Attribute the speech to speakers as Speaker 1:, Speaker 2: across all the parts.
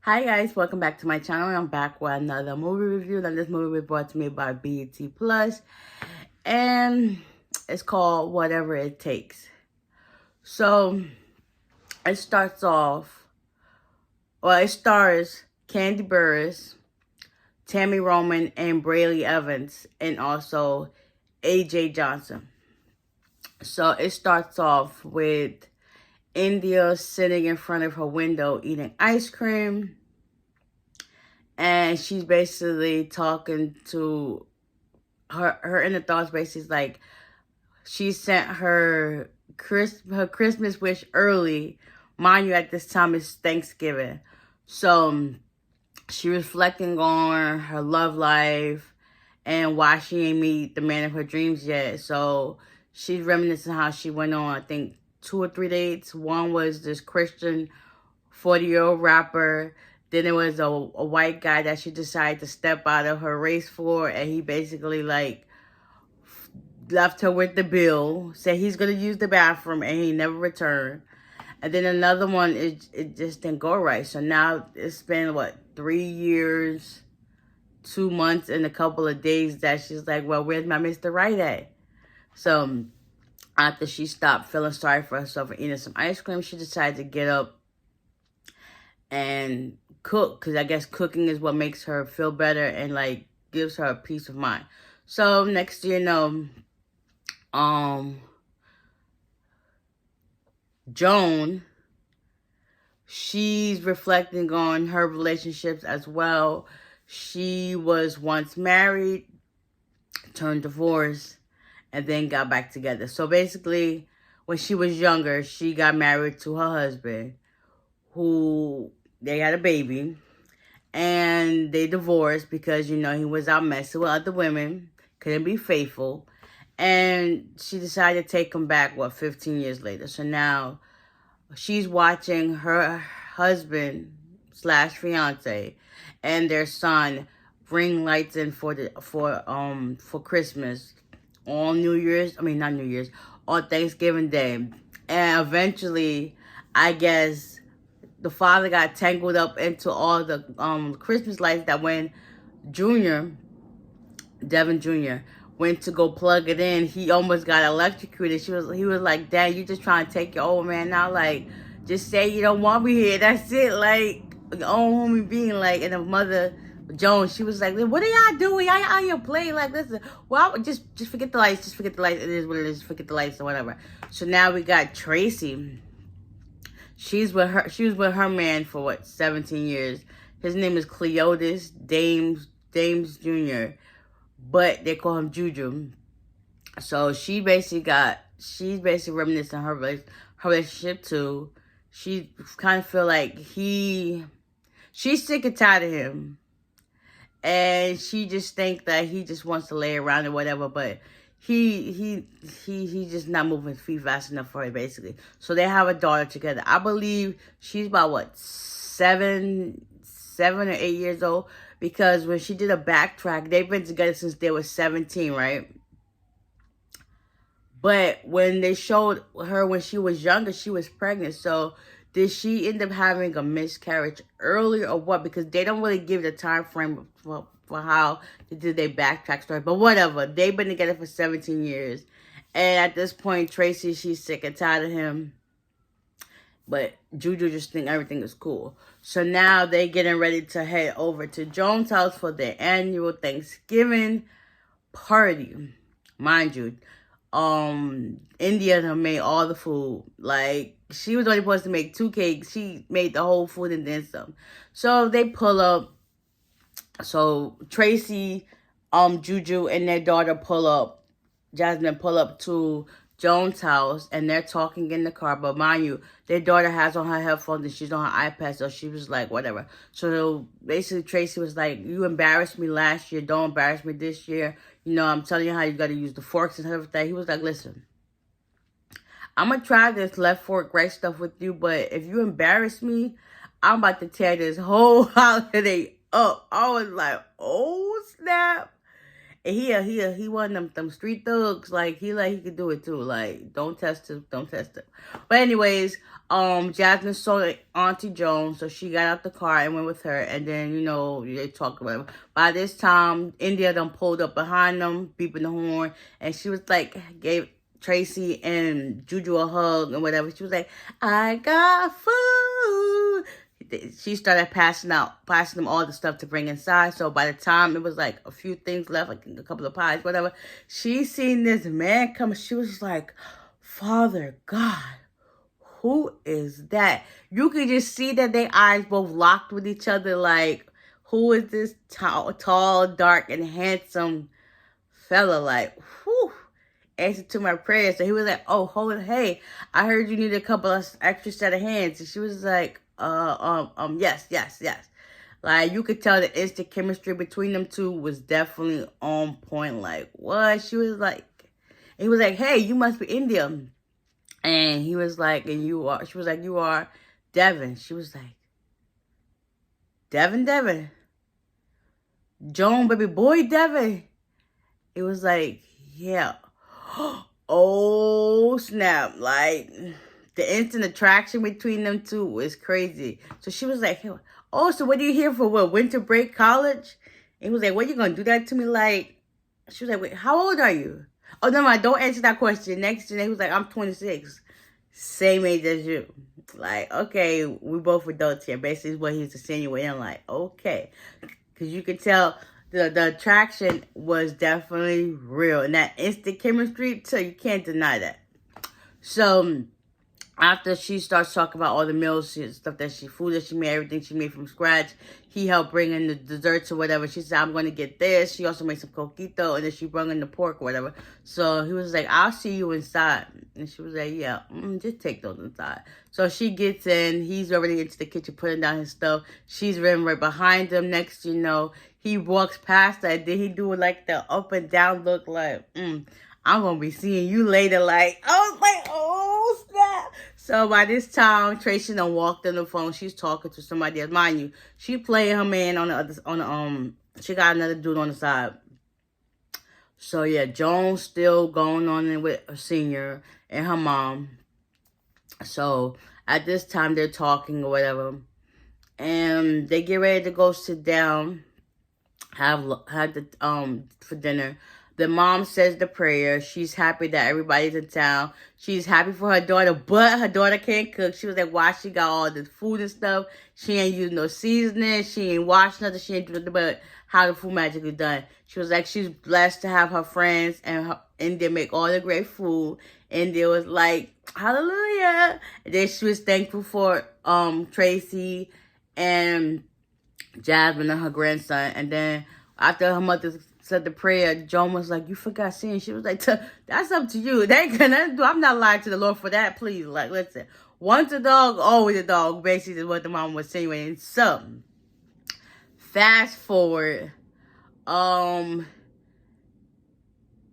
Speaker 1: Hi guys, welcome back to my channel. I'm back with another movie review. And this movie was brought to me by BET Plus, and it's called Whatever It Takes. So it starts off, it stars Candy Burris, Tammy Roman, and Brayley Evans, and also AJ Johnson. So it starts off with India sitting in front of her window eating ice cream. And she's basically talking to her inner thoughts. Basically, like she sent her Christmas wish early. Mind you, at this time it's Thanksgiving, so she reflecting on her love life and why she ain't meet the man of her dreams yet. So she's reminiscing how she went on, I think, 2 or 3 dates. One was this Christian 40-year-old rapper. Then it was a white guy that she decided to step out of her race for, and he basically like left her with the bill, said he's gonna use the bathroom, and he never returned. And then another one, it just didn't go right. So now it's been 3 years, 2 months, and a couple of days that she's like, well, where's my Mr. Right at? So after she stopped feeling sorry for herself and eating some ice cream, she decided to get up and cook, because I guess cooking is what makes her feel better and like gives her a peace of mind. So next thing you know, Joan, she's reflecting on her relationships as well. She was once married, turned divorced, and then got back together. So basically, when she was younger, she got married to her husband, who they had a baby, and they divorced because, he was out messing with other women, couldn't be faithful, and she decided to take him back, 15 years later. So now she's watching her husband slash fiance and their son bring lights in for Christmas on on Thanksgiving Day. And eventually, I guess the father got tangled up into all the Christmas lights that when Devin Jr. went to go plug it in, he almost got electrocuted. He was like, "Dad, you just trying to take your old man out? Like, just say you don't want me here. That's it. Like, your own human being." Like, and the mother, Joan, she was like, "What are y'all doing? Y'all out here playing like this? Well, just forget the lights. Just forget the lights. It is what it is. Forget the lights or whatever." So now we got Tracy. She was with her man for 17 years. His name is Cleotis Dames Jr., but they call him Juju. So she's basically reminiscing her relationship too. She kind of feel like she's sick and tired of him, and she just think that he just wants to lay around or whatever, but he just not moving his feet fast enough for her, basically. So they have a daughter together. I believe she's about 7 or 8 years old, because when she did a backtrack, they've been together since they were 17, right? But when they showed her when she was younger, she was pregnant. So did she end up having a miscarriage earlier or what? Because they don't really give the time frame for how they did their backtrack story. But whatever. They've been together for 17 years. And at this point, Tracy, she's sick and tired of him. But Juju just think everything is cool. So now they getting ready to head over to Joan's house for their annual Thanksgiving party. Mind you, India made all the food. Like, she was only supposed to make 2 cakes. She made the whole food and then some. So they pull up. So Tracy, Juju, and their daughter pull up. Jasmine pull up to Joan's house, and they're talking in the car. But mind you, their daughter has on her headphones and she's on her iPad, so she was like, whatever. So basically, Tracy was like, "You embarrassed me last year. Don't embarrass me this year. I'm telling you how you got to use the forks and everything." He was like, "Listen, I'm going to try this left fork, right stuff with you, but if you embarrass me, I'm about to tear this whole holiday up." I was like, oh, snap. And he one of them street thugs. Like he could do it too. Like don't test him, don't test him. But anyways, Jasmine saw Auntie Joan, so she got out the car and went with her. And then they talked about it. By this time, India done pulled up behind them, beeping the horn, and she was like gave Tracy and Juju a hug and whatever. She was like, "I got food." She started passing them all the stuff to bring inside. So by the time it was like a few things left, like a couple of pies, whatever, she seen this man come. She was just like, "Father God, who is that?" You could just see that their eyes both locked with each other. Like, who is this tall, dark, and handsome fella? Like, whew. Answer to my prayers. So he was like, "Oh, hold it. Hey, I heard you need a couple of extra set of hands." And she was like, yes, yes, yes. Like, you could tell the instant chemistry between them two was definitely on point. Like, what? He was like, "Hey, you must be Indian." And he was like, she was like, "You are Devin." She was like, Devin. Joan, baby boy, Devin. It was like, yeah. Oh, snap. Like, the instant attraction between them two was crazy. So she was like, "Oh, so what are you here for? What, winter break, college?" And he was like, "What, you gonna do that to me?" Like, she was like, "Wait, how old are you?" "Oh, no, don't answer that question." Next thing, he was like, "I'm 26. Same age as you." Like, okay, we both adults here. Basically, is what he's insinuating. I'm like, okay. Because you could tell the attraction was definitely real. And that instant chemistry, too, you can't deny that. So after she starts talking about all the meals, food that she made, everything she made from scratch, he helped bring in the desserts or whatever. She said, "I'm going to get this." She also made some coquito, and then she brought in the pork or whatever. So he was like, "I'll see you inside." And she was like, "Yeah, just take those inside." So she gets in. He's already into the kitchen putting down his stuff. She's running right behind him. Next, he walks past her. Then he do like the up and down look like, "I'm going to be seeing you later." Like, I was like, oh, snap. So by this time, Tracy done walked on the phone. She's talking to somebody else. Mind you, she playing her man she got another dude on the side. So yeah, Joan's still going on with a senior and her mom. So at this time, they're talking or whatever. And they get ready to go sit down, have the for dinner. The mom says the prayer. She's happy that everybody's in town. She's happy for her daughter, but her daughter can't cook. She was like, why she got all this food and stuff? She ain't using no seasoning. She ain't washed nothing. She ain't doing nothing but how the food magically done. She was like, she's blessed to have her friends and India make all the great food. India was like, hallelujah. And then she was thankful for Tracy and Jasmine and her grandson. And then after her mother said the prayer, Joan was like, "You forgot sin." She was like, "That's up to you. That ain't gonna do. I'm not lying to the Lord for that. Please, like, listen. Once a dog, always a dog." Basically, is what the mom was saying. So, fast forward,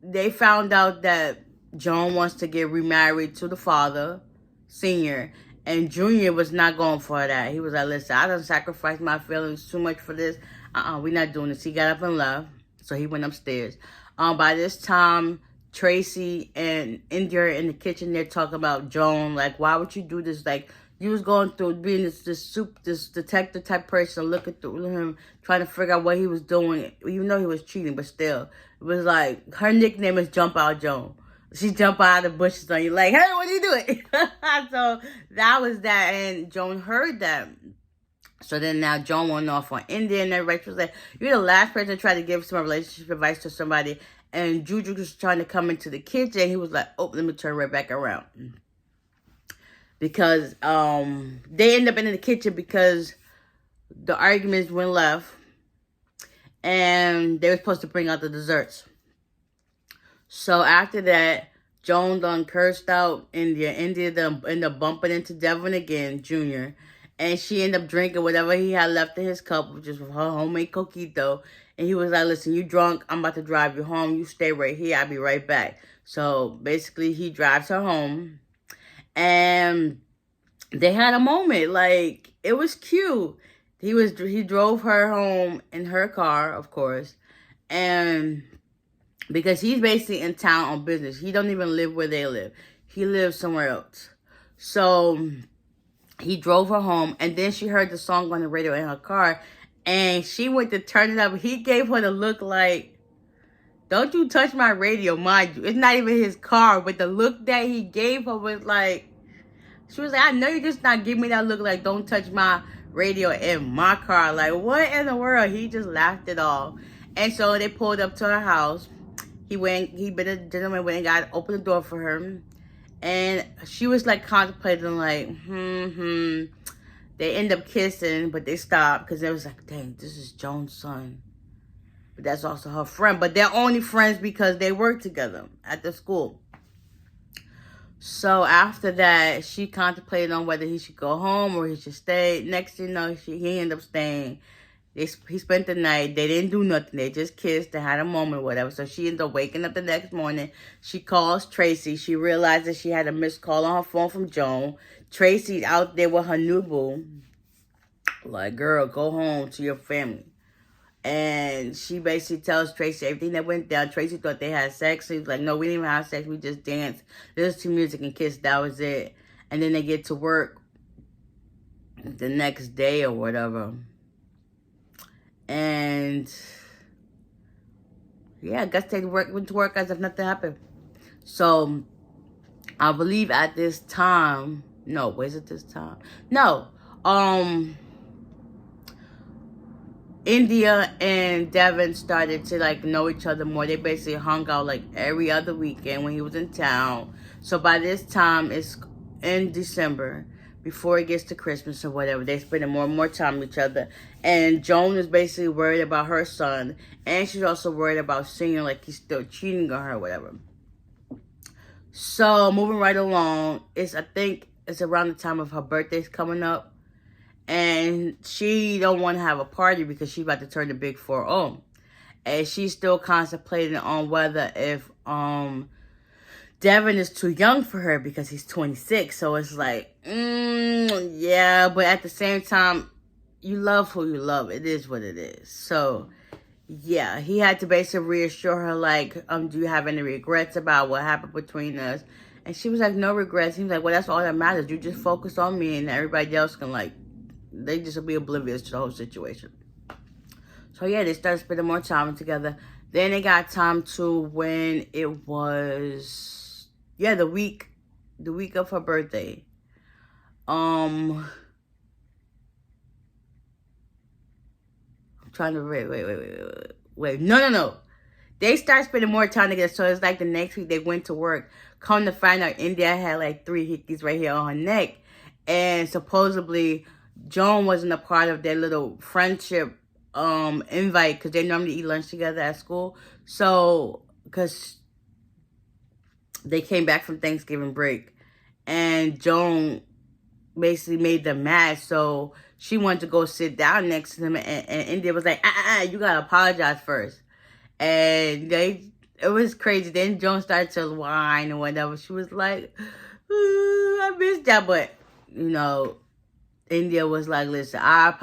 Speaker 1: they found out that Joan wants to get remarried to the father, Senior, and Junior was not going for that. He was like, "Listen, I done sacrificed my feelings too much for this. We're not doing this." He got up and left. So he went upstairs. By this time, Tracy and India in the kitchen, they're talking about Joan. Like, why would you do this? Like, you was going through being this detective type person, looking through him, trying to figure out what he was doing, even though he was cheating, but still. It was like, her nickname is Jump Out Joan. She jump out of the bushes on you like, "Hey, what are you doing?" So that was that. And Joan heard that. So then now Joan went off on India and everybody. She was like, "You're the last person to try to give some relationship advice to somebody." And Juju was trying to come into the kitchen. He was like, "Oh, let me turn right back around." Because they end up in the kitchen because the arguments went left. And they were supposed to bring out the desserts. So after that, Joan done cursed out India. India done ended up bumping into Devin again, Jr. And she ended up drinking whatever he had left in his cup, which is her homemade coquito. And he was like, "Listen, you drunk. I'm about to drive you home. You stay right here. I'll be right back." So basically, he drives her home. And they had a moment. Like, it was cute. He drove her home in her car, of course. And because he's basically in town on business. He don't even live where they live. He lives somewhere else. So he drove her home, and then she heard the song on the radio in her car, and she went to turn it up. He gave her the look like, don't you touch my radio, mind you. It's not even his car, but the look that he gave her was like, she was like, I know you're just not giving me that look like, don't touch my radio in my car. Like, what in the world? He just laughed it off. And so they pulled up to her house. He been a gentleman, went and got, opened the door for her. And she was like contemplating, like, They end up kissing, but they stopped because they was like, dang, this is Joan's son. But that's also her friend. But they're only friends because they work together at the school. So after that, she contemplated on whether he should go home or he should stay. Next thing you know, he ended up staying. He spent the night. They didn't do nothing. They just kissed. They had a moment or whatever. So she ended up waking up the next morning. She calls Tracy. She realized that she had a missed call on her phone from Joan. Tracy's out there with her new boo. Like, girl, go home to your family. And she basically tells Tracy everything that went down. Tracy thought they had sex. She was like, no, we didn't even have sex. We just danced, listened to music, and kissed. That was it. And then they get to work the next day or whatever. And yeah, I guess they went to work as if nothing happened. So I believe at this time, no, was it this time? No, India and Devin started to like know each other more. They basically hung out like every other weekend when he was in town. So by this time, it's in December, before it gets to Christmas or whatever. They spending more and more time with each other. And Joan is basically worried about her son. And she's also worried about Senior, like he's still cheating on her or whatever. So moving right along, I think it's around the time of her birthday's coming up. And she don't want to have a party because she's about to turn the big 4-0. And she's still contemplating on whether if Devin is too young for her because he's 26. So it's like, yeah. But at the same time, you love who you love. It is what it is. So, yeah. He had to basically reassure her, like, do you have any regrets about what happened between us? And she was like, no regrets. He was like, well, that's all that matters. You just focus on me and everybody else can, like, they just will be oblivious to the whole situation. So, yeah, they started spending more time together. Then they got time to when it was, yeah, the week of her birthday. I'm trying to, wait. No. They started spending more time together. So, it's like the next week they went to work. Come to find out, India had like 3 hickeys right here on her neck. And supposedly, Joan wasn't a part of their little friendship invite because they normally eat lunch together at school. So, because they came back from Thanksgiving break and Joan basically made them mad. So, she wanted to go sit down next to them and India was like, you got to apologize first. And it was crazy. Then Joan started to whine or whatever. She was like, I missed that. But, you know, India was like, listen, I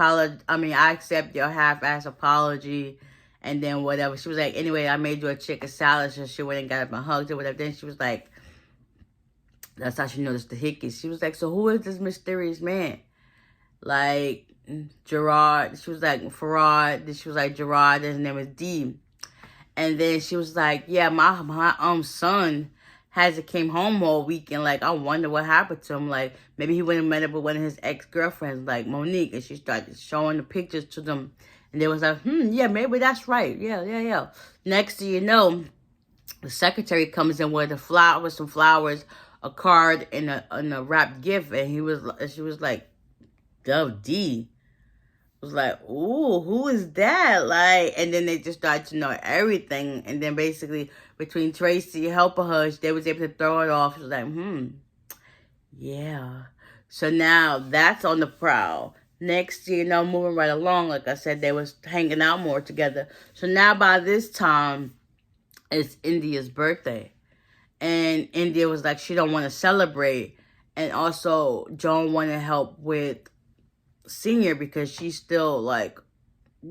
Speaker 1: accept your half-ass apology. And then whatever. She was like, anyway, I made you a chicken salad. So she went and got up and hugged her, whatever. Then she was like, that's how she noticed the hickeys. She was like, so who is this mysterious man? Like, Gerard. She was like, Farad. Then she was like, Gerard. His name is D. And then she was like, yeah, my son hasn't came home all weekend. Like, I wonder what happened to him. Like, maybe he went and met up with one of his ex-girlfriends, like Monique. And she started showing the pictures to them. And they was like, yeah, maybe that's right. Yeah. Next thing you know, the secretary comes in with some flowers, a card, and a wrapped gift. And she was like, Dove D. Was like, ooh, who is that? Like, and then they just started to know everything. And then basically, between Tracy helping her, they was able to throw it off. She was like, yeah. So now that's on the prowl. Next, you know, moving right along, like I said, they was hanging out more together. So now by this time, it's India's birthday. And India was like, she don't want to celebrate. And also, Joan wanted help with Senior because she's still like,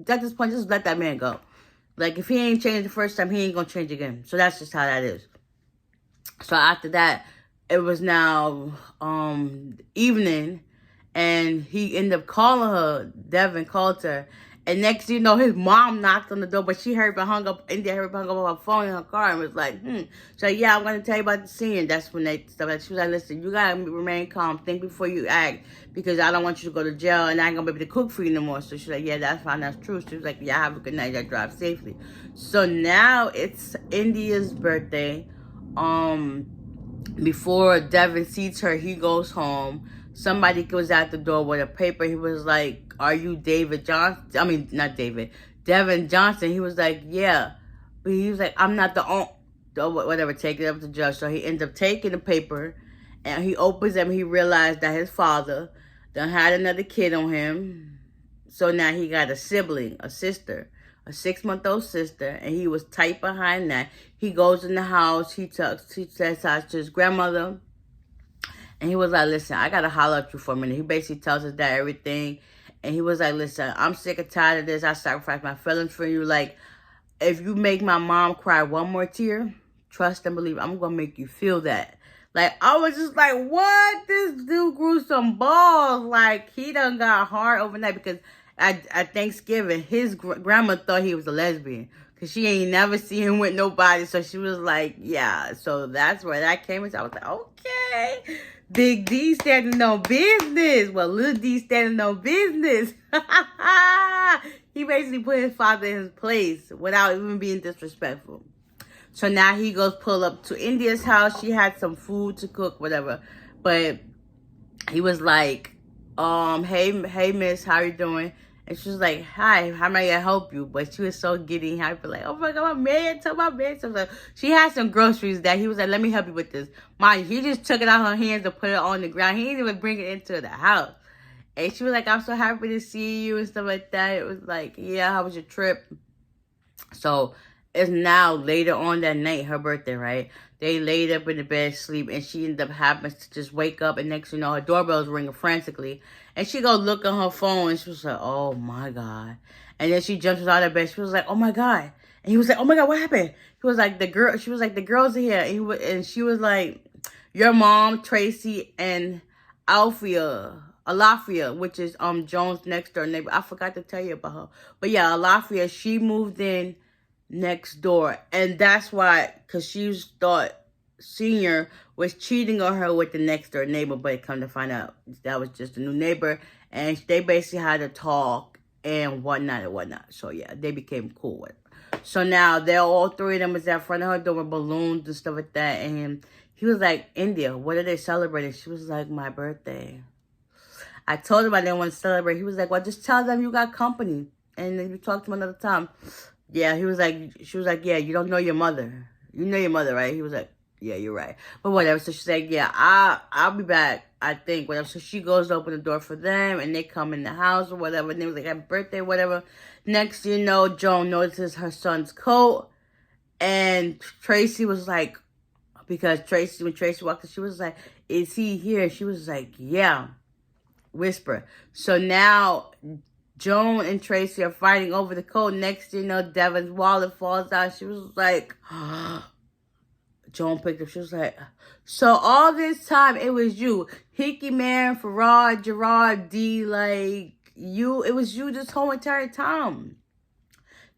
Speaker 1: at this point, just let that man go. Like, if he ain't changed the first time, he ain't gonna change again. So that's just how that is. So after that, it was now evening, and he ended up calling her. Devin called her, and next thing you know, his mom knocked on the door, but she heard but hung up. India heard but hung up on her phone in her car and was like, So yeah, I'm gonna tell you about the scene. That's when they stuff. She was like, listen, you gotta remain calm, think before you act, because I don't want you to go to jail, and I ain't gonna be able to cook for you no more. So she's like, yeah, that's fine, that's true. She was like, yeah, have a good night, I drive safely. So now it's India's birthday. Before Devin sees her, he goes home. Somebody goes out the door with a paper. He was like, are you David Johnson? I mean, not David. Devin Johnson. He was like, yeah. But he was like, I'm not the owner. Whatever, take it up to the judge. So he ends up taking the paper, and he opens them. He realized that his father done had another kid on him. So now he got a sibling, a sister, a 6-month-old sister, and he was tight behind that. He goes in the house, he says to his grandmother, and he was like, listen, I gotta holler at you for a minute. He basically tells his dad everything, and he was like, listen, I'm sick and tired of this. I sacrificed my feelings for you. Like, if you make my mom cry one more tear, trust and believe, I'm gonna make you feel that. Like, I was just like, what? This dude grew some balls. Like, he done got hard overnight, because at Thanksgiving, his grandma thought he was a lesbian, because she ain't never seen him with nobody. So she was like, yeah. So that's where that came in. So I was like, okay. Big D standing on business. Well, little D standing on business. He basically put his father in his place without even being disrespectful. So now he goes pull up to India's house. She had some food to cook, whatever. But he was like, hey miss, how you doing? And she was like, hi, how may I help you? But she was so giddy and happy, like, oh my God, my man. So she had some groceries that he was like, let me help you with this. Mind you, he just took it out of her hands and put it on the ground. He didn't even bring it into the house. And she was like, I'm so happy to see you and stuff like that. It was like, yeah, how was your trip? So it's now later on that night, her birthday, right? They laid up in the bed, sleep, and she ended up having to just wake up, and next thing you know, her doorbell's ringing frantically. And she go look on her phone, and she was like, oh my God. And then she jumps out of bed. She was like, oh my God. And he was like, oh my God, what happened? He was like, she was like, the girls are here. And she was like, your mom, Tracy, and Alafia, which is Joan's next door neighbor. I forgot to tell you about her. But yeah, Alafia, she moved in next door, and that's why, because she thought Senior was cheating on her with the next door neighbor, but come to find out that was just a new neighbor, and they basically had to talk and whatnot. So yeah, they became cool with her. So now they're all three of them was out front of her door with balloons and stuff like that, and he was like, India, what are they celebrating? She was like, my birthday. I told him I didn't want to celebrate. He was like, well, just tell them you got company, and then you talk to him another time. Yeah, she was like, yeah, you don't know your mother. You know your mother, right? He was like, yeah, you're right. But whatever. So she's like, yeah, I'll be back, I think, whatever. So she goes to open the door for them, and they come in the house or whatever. And they was like, happy birthday, whatever. Next, you know, Joan notices her son's coat. And Tracy was like, because when Tracy walked in, she was like, is he here? She was like, yeah. Whisper. So now Joan and Tracy are fighting over the coat. Next thing you know, Devin's wallet falls out. She was like, Joan picked up. She was like, so all this time it was you. Hickey Man, Farad, Gerard, D, like, you. It was you this whole entire time.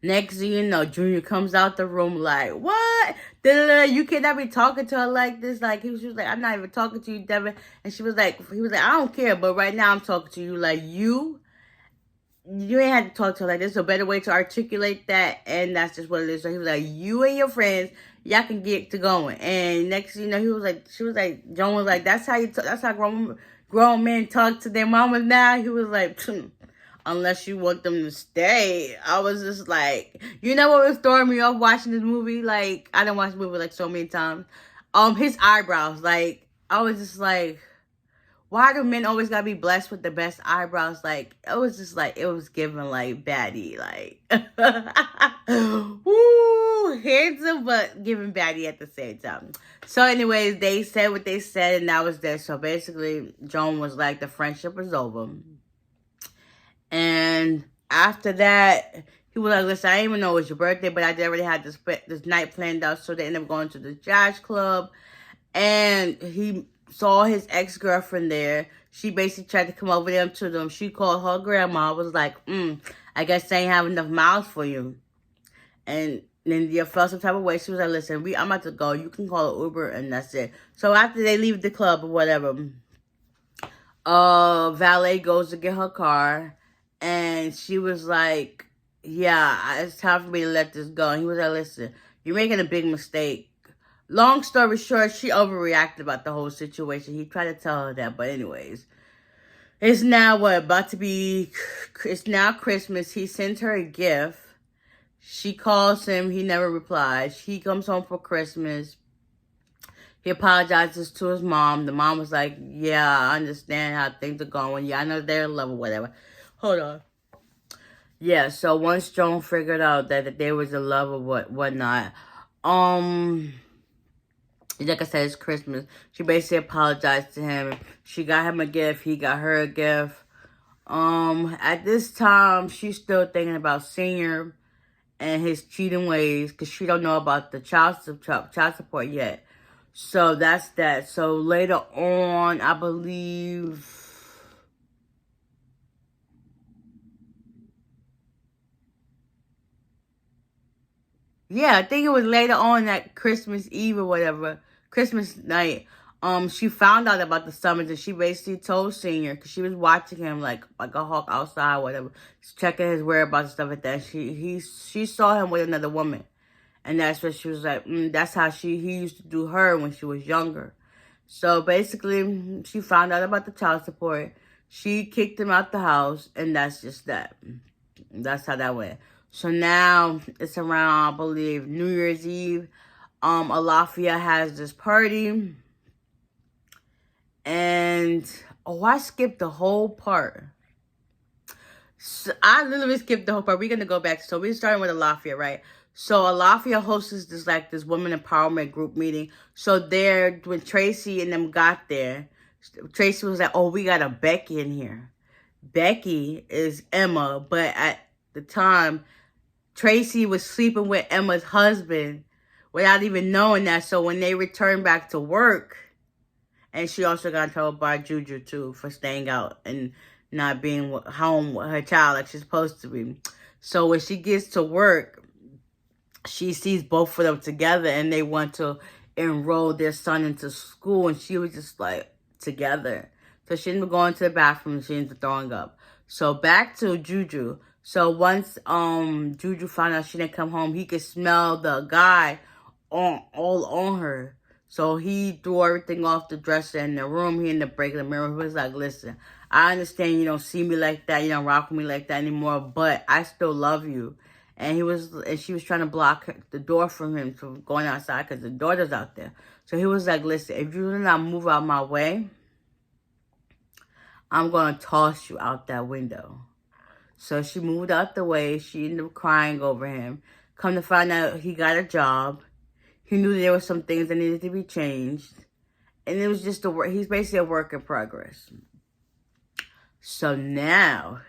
Speaker 1: Next thing you know, Junior comes out the room like, what? You cannot be talking to her like this. Like, she was like, I'm not even talking to you, Devin. And he was like, I don't care, but right now I'm talking to you. Like, you ain't had to talk to her like this. There's a better way to articulate that, and that's just what it is. So he was like, you and your friends, y'all can get to going. And next thing you know, Joan was like, that's how grown men talk to their mamas now. He was like, unless you want them to stay. I was just like, you know what was throwing me off watching this movie? Like, I didn't watch the movie like so many times. His eyebrows. Like, I was just like, why do men always gotta be blessed with the best eyebrows? Like, it was just like, it was giving like baddie. Like, woo, handsome, but giving baddie at the same time. So anyways, they said what they said, and that was that. So basically, Joan was like, the friendship was over. And after that, He was like, listen, I didn't even know it was your birthday, but I already had this night planned out. So they ended up going to the jazz club. And he saw his ex-girlfriend there. She basically tried to come over there to them. She called her grandma, was like, I guess they ain't have enough miles for you. And then you felt some type of way. She was like, listen, I'm about to go. You can call an Uber, and that's it. So after they leave the club or whatever, valet goes to get her car. And she was like, yeah, it's time for me to let this go. And he was like, listen, you're making a big mistake. Long story short, she overreacted about the whole situation. He tried to tell her that, but anyways. It's now it's now Christmas. He sends her a gift. She calls him. He never replies. He comes home for Christmas. He apologizes to his mom. The mom was like, yeah, I understand how things are going. Yeah, I know they're in love or whatever. Hold on. Yeah, so once Joan figured out that there was a love or whatnot, like I said, it's Christmas. She basically apologized to him. She got him a gift. He got her a gift. At this time, she's still thinking about Senior and his cheating ways because she don't know about the child support yet. So that's that. So later on, I believe... Yeah, I think it was later on that Christmas Eve or whatever, Christmas night. She found out about the summons and she basically told Senior because she was watching him like a hawk outside, or whatever, checking his whereabouts and stuff like that. She saw him with another woman, and that's what she was like. That's how he used to do her when she was younger. So basically, she found out about the child support. She kicked him out the house, and that's just that. That's how that went. So now it's around, I believe, New Year's Eve. Alafia has this party. And, I skipped the whole part. So I literally skipped the whole part. We're going to go back. So we're starting with Alafia, right? So Alafia hosts this women empowerment group meeting. So when Tracy and them got there, Tracy was like, oh, we got a Becky in here. Becky is Emma, but at the time, Tracy was sleeping with Emma's husband without even knowing that. So when they returned back to work, and she also got in trouble by Juju too for staying out and not being home with her child like she's supposed to be. So when she gets to work, she sees both of them together and they want to enroll their son into school, and she was just like, together. So she ended up going to the bathroom and she ended up throwing up. So back to Juju. So once Juju found out she didn't come home, he could smell the guy all on her. So he threw everything off the dresser in the room. He ended up breaking the mirror. He was like, listen, I understand you don't see me like that. You don't rock with me like that anymore, but I still love you. And she was trying to block the door from him from going outside because the daughter's out there. So he was like, listen, if you do not move out my way, I'm going to toss you out that window. So she moved out the way. She ended up crying over him. Come to find out, he got a job. He knew there were some things that needed to be changed. And it was just he's basically a work in progress. So now,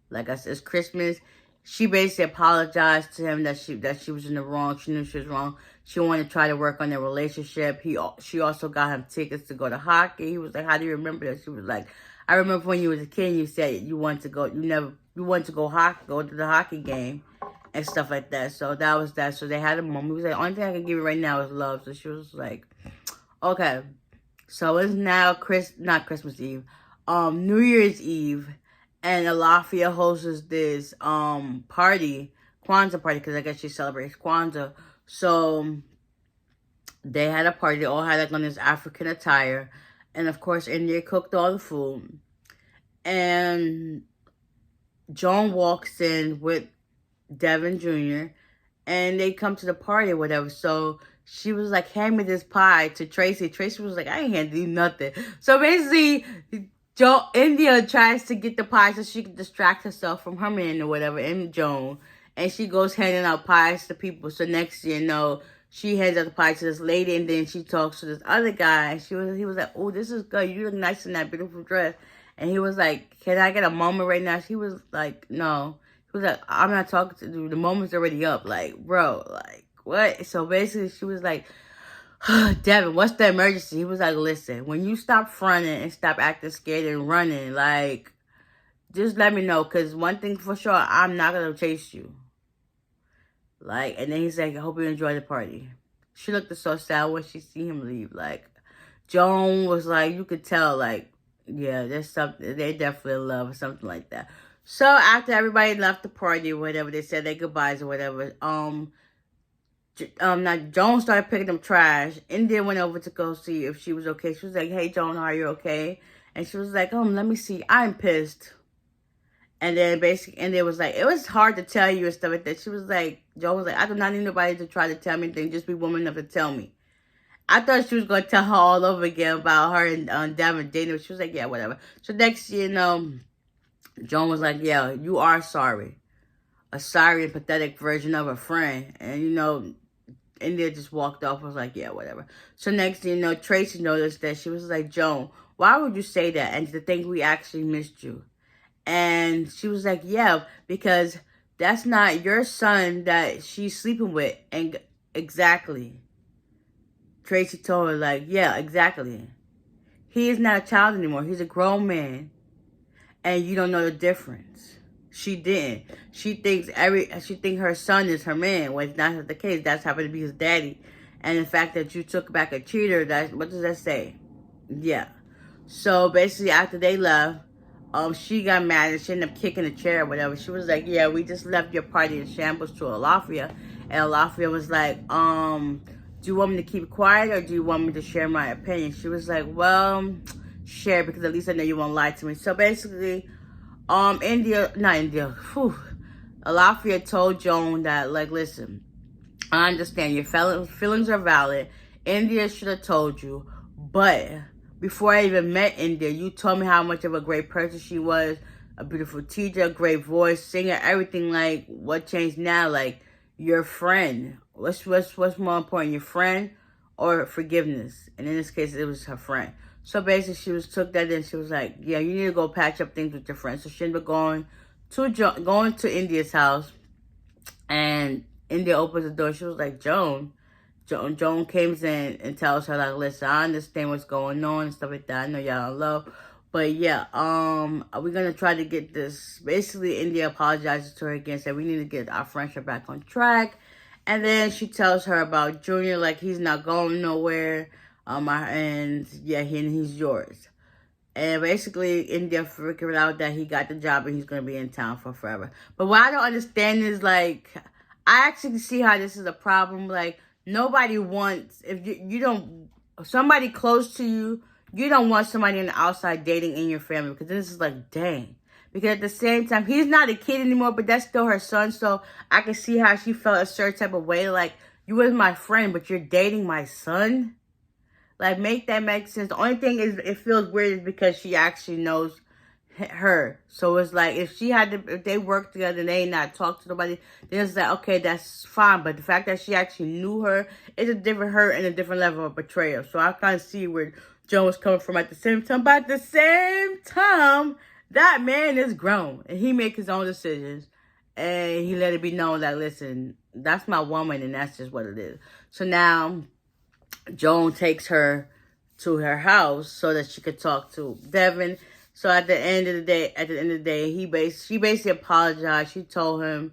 Speaker 1: like I said, it's Christmas. She basically apologized to him that she was in the wrong. She knew she was wrong. She wanted to try to work on their relationship. She also got him tickets to go to hockey. He was like, how do you remember that? She was like, I remember when you was a kid, you said you wanted to go to the hockey game and stuff like that. So that was that. So they had a moment. He was like, the only thing I can give you right now is love. So she was like, okay. So it's now not Christmas Eve, New Year's Eve, and Alafia hosts this party, Kwanzaa party, because I guess she celebrates Kwanzaa. So they had a party. They all had like on this African attire, and of course India cooked all the food. And Joan walks in with Devin Jr. and they come to the party or whatever. So she was like, hand me this pie to Tracy. Tracy was like, I ain't hand you nothing. So basically, India tries to get the pie so she can distract herself from her man or whatever, and Joan. And she goes handing out pies to people. So next you know, she hands out the pie to this lady, and then she talks to this other guy. And he was like, oh, this is good. You look nice in that beautiful dress. And he was like, can I get a moment right now? She was like, no. He was like, I'm not talking to you. The moment's already up. Like, bro, like, what? So basically, she was like, Devin, what's the emergency? He was like, listen, when you stop fronting and stop acting scared and running, like, just let me know. Because one thing for sure, I'm not going to chase you. Like, and then he's like, I hope you enjoy the party. She looked so sad when she see him leave. Like, Joan was like, you could tell, like, yeah, there's something, they definitely in love or something like that. So after everybody left the party or whatever, they said their goodbyes or whatever, now Joan started picking up trash. India went over to go see if she was okay. She was like, hey, Joan, are you okay? And she was like, let me see. I'm pissed. And then basically, India was like, it was hard to tell you and stuff like that. She was like, Joan was like, I do not need nobody to try to tell me anything. Just be woman enough to tell me. I thought she was going to tell her all over again about her and Devin dating. She was like, yeah, whatever. So next, Joan was like, yeah, you are sorry. A sorry and pathetic version of a friend. And, India just walked off. I was like, yeah, whatever. So next thing Tracy noticed that she was like, Joan, why would you say that? And to think we actually missed you. And she was like, yeah, because that's not your son that she's sleeping with. And exactly. Tracy told her, like, yeah, exactly. He is not a child anymore. He's a grown man. And you don't know the difference. She didn't. She thinks her son is her man. When it's not the case. That's happened to be his daddy. And the fact that you took back a cheater, what does that say? Yeah. So basically after they left, she got mad and she ended up kicking a chair or whatever. She was like, yeah, we just left your party in shambles to Alafia. And Alafia was like, do you want me to keep quiet or do you want me to share my opinion? She was like, well, share because at least I know you won't lie to me. So basically, Alafia told Joan that, like, listen, I understand your feelings are valid. India should have told you, but before I even met India, you told me how much of a great person she was, a beautiful teacher, a great voice, singer, everything. Like, what changed now? Like, your friend. What's more important, your friend or forgiveness? And in this case, it was her friend. So basically, she took that and she was like, yeah, you need to go patch up things with your friend. So she ended up going to India's house, and India opens the door. She was like, Joan comes in and tells her, like, listen, I understand what's going on and stuff like that. I know y'all in love. But yeah, we're gonna try to get this. Basically, India apologizes to her again, said we need to get our friendship back on track. And then she tells her about Junior, like he's not going nowhere. And yeah, he's yours. And basically, India figured out that he got the job and he's going to be in town for forever. But what I don't understand is, like, I actually see how this is a problem. Like, nobody wants, if you don't, somebody close to you, you don't want somebody on the outside dating in your family. Because this is like, dang. Because at the same time, he's not a kid anymore, but that's still her son. So I can see how she felt a certain type of way. Like, you was my friend, but you're dating my son? Like, make that make sense. The only thing is, it feels weird is because she actually knows her. So it's like, if they work together and they ain't not talk to nobody, then it's like, okay, that's fine. But the fact that she actually knew her is a different hurt and a different level of betrayal. So I kind of see where Joan was coming from at the same time. But at the same time, that man is grown and he make his own decisions. And he let it be known that, listen, that's my woman and that's just what it is. So now Joan takes her to her house so that she could talk to Devin. So at the end of the day, she basically apologized. She told him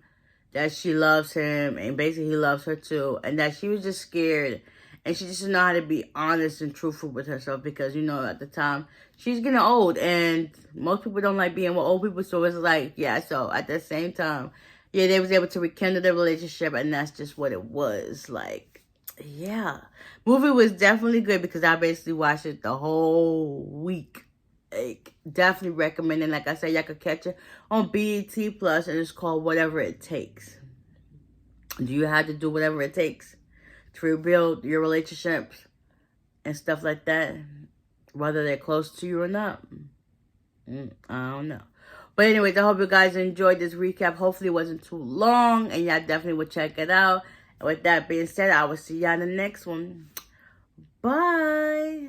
Speaker 1: that she loves him and basically he loves her too. And that she was just scared. And she just didn't know how to be honest and truthful with herself because, at the time, she's getting old. And most people don't like being with old people. So it's like, yeah, so at the same time, yeah, they was able to rekindle their relationship. And that's just what it was. Like, yeah. Movie was definitely good because I basically watched it the whole week. Like, definitely recommend it. Like I said, y'all could catch it on BET Plus, and it's called Whatever It Takes. Do you have to do whatever it takes to rebuild your relationships and stuff like that, whether they're close to you or not? I don't know. But anyways, I hope you guys enjoyed this recap. Hopefully it wasn't too long, and y'all definitely will check it out. And with that being said, I will see y'all in the next one. Bye.